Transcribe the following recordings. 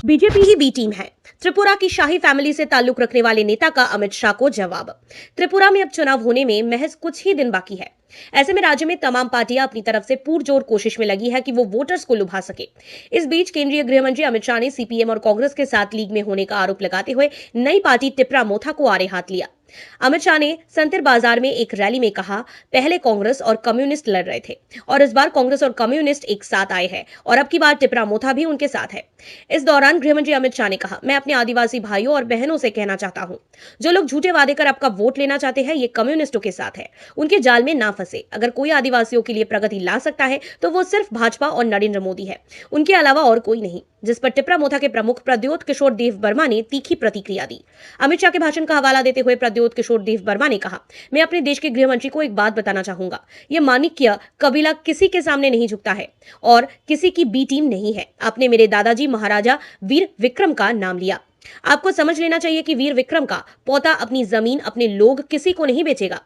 BJP ही B team है। त्रिपुरा की शाही family से ताल्लुक रखने वाले नेता का अमित शाह को जवाब। त्रिपुरा में अब चुनाव होने में महज कुछ ही दिन बाकी है। ऐसे में राज्य में तमाम पार्टियां अपनी तरफ से पुरजोर कोशिश में लगी है कि वो वोटर्स को लुभा सके। इस बीच केंद्रीय गृह मंत्री अमित शाह ने सीपीएम और कांग्रेस के साथ लीग में होने का आरोप लगाते हुए नई पार्टी टिपरा मोथा को आड़े हाथ लिया। अमित शाह ने संतर बाजार में एक रैली में कहा, पहले कांग्रेस और कम्युनिस्ट लड़ रहे थे और इस बार कांग्रेस और कम्युनिस्ट एक साथ आए हैं और अब की बार टिपरा मोथा भी उनके साथ है। इस दौरान गृहमंत्री अमित शाह ने कहा, मैं अपने आदिवासी भाइयों और बहनों से कहना चाहता हूं, जो लोग झूठे वादे कर आपका वोट लेना चाहते हैं, ये कम्युनिस्टों के साथ है, उनके जाल में ना फंसे। अगर कोई आदिवासियों के लिए प्रगति ला सकता है तो वो सिर्फ भाजपा और नरेंद्र मोदी है, उनके अलावा और कोई नहीं। जिस पर टिपरा मोथा के प्रमुख प्रद्योत किशोर देव वर्मा ने तीखी प्रतिक्रिया दी। अमित शाह के भाषण का हवाला देते हुए प्रद्योत किशोर देव वर्मा ने कहा, मैं अपने देश के गृह मंत्री को एक बात बताना चाहूंगा, यह माणिक्य कबीला किसी के सामने नहीं झुकता है और किसी की बी टीम नहीं है। आपने मेरे दादाजी महाराजा वीर विक्रम का नाम लिया। आपको समझ लेना चाहिए कि वीर विक्रम का पोता अपनी जमीन, अपने लोग किसी को नहीं बेचेगा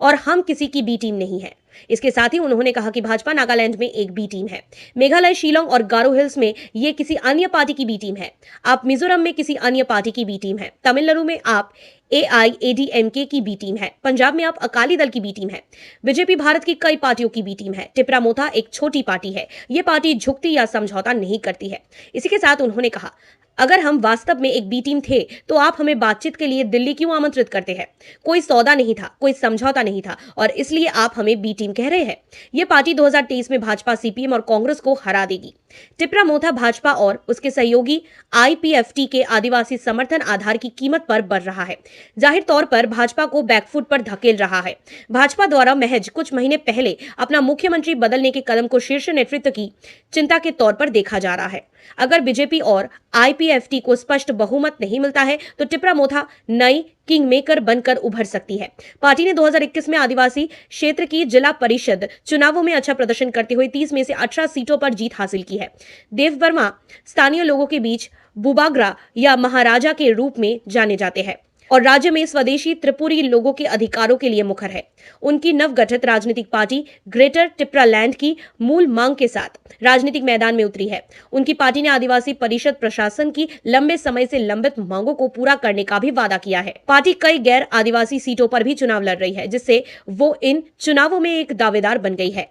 और हम किसी की बी टीम नहीं है। इसके साथ ही उन्होंने कहा कि भाजपा नागालैंड में एक बी टीम है, मेघालय, शिलोंग और गारो हिल्स में ये किसी अन्य पार्टी की बी टीम है। आप मिजोरम में किसी अन्य पार्टी की बी टीम है, तमिलनाडु में आप AIADMK की बी टीम है, पंजाब में आप अकाली दल की बी टीम है, बीजेपी भारत की कई पार्टियों की बी टीम है। टिपरा मोथा एक छोटी पार्टी है, ये पार्टी झुकती या समझौता नहीं करती है। इसी के साथ उन्होंने कहा, अगर हम वास्तव में एक बी टीम थे तो आप हमें बातचीत के लिए दिल्ली क्यों आमंत्रित करते हैं? कोई सौदा नहीं था, कोई समझौता नहीं था और इसलिए आप हमें बी टीम कह रहे हैं। यह पार्टी 2023 में भाजपा, सीपीएम और कांग्रेस को हरा देगी। टिपरा मोथा भाजपा और उसके सहयोगी IPFT के आदिवासी समर्थन आधार की कीमत पर बढ़ रहा है। जाहिर तौर पर भाजपा को बैकफुट पर धकेल रहा है। भाजपा द्वारा महज कुछ महीने पहले अपना मुख्यमंत्री बदलने के कदम को शीर्ष नेतृत्व की चिंता के तौर पर देखा जा रहा है। अगर बीजेपी और IPFT को स्पष्ट बहुमत नहीं मिलता है तो टिपरा मोथा नई किंग मेकर बनकर उभर सकती है। पार्टी ने 2021 में आदिवासी क्षेत्र की जिला परिषद चुनावों में अच्छा प्रदर्शन करते हुए 30 में से 18 सीटों पर जीत हासिल की है। देव वर्मा स्थानीय लोगों के बीच बुबाग्रा या महाराजा के रूप में जाने जाते हैं और राज्य में स्वदेशी त्रिपुरी लोगों के अधिकारों के लिए मुखर है। उनकी नवगठित राजनीतिक पार्टी ग्रेटर टिपरा लैंड की मूल मांग के साथ राजनीतिक मैदान में उतरी है। उनकी पार्टी ने आदिवासी परिषद प्रशासन की लंबे समय से लंबित मांगों को पूरा करने का भी वादा किया है। पार्टी कई गैर आदिवासी सीटों पर भी चुनाव लड़ रही है, जिससे वो इन चुनावों में एक दावेदार बन गई है।